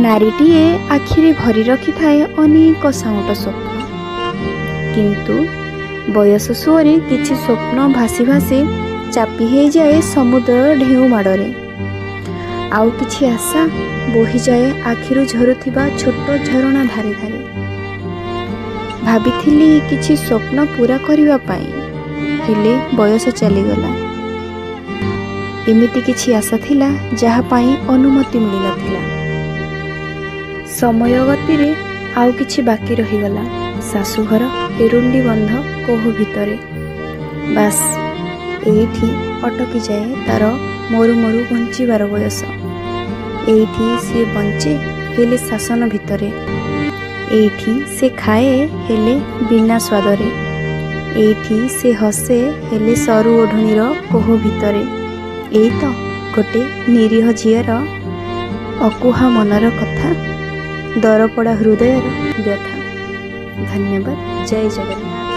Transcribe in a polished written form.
नारीटीए आखिरे भरी रखि थाए अनेक साउंट स्वप्न, किंतु बयस सुअरे किछि स्वप्न भासी भासी चापी हो जाए समुद्र ढेउ माड़े। आउ किछि आशा बोही जाए आखिरु झरुथिबा छोट झरणा धारे धारे। भाबिथिली किछि स्वप्न पूरा करिवा पाई, हेले बयस चलीगला। एमिति किछि आशा थिला जहा पाई अनुमति मिली नथिला। समय गतिरे आउ किछि बाकी रहीगला। शाशुघर एरुंडी बंध कोह भितरे। बास एठी अटकी जाए तार मरु मरु बंचिबार बयस। एठी से बंचे हेले शासन भितरे। एठी से खाए हेले बिना स्वादरे। एठी से हसे हेले सरू ओढ़णीर कोह भितरे। एई तो गोटे निरीह झीर अकुहा मनर कथा, दरपड़ा हृदयर व्यथा। धन्यवाद। जय जगन्नाथ।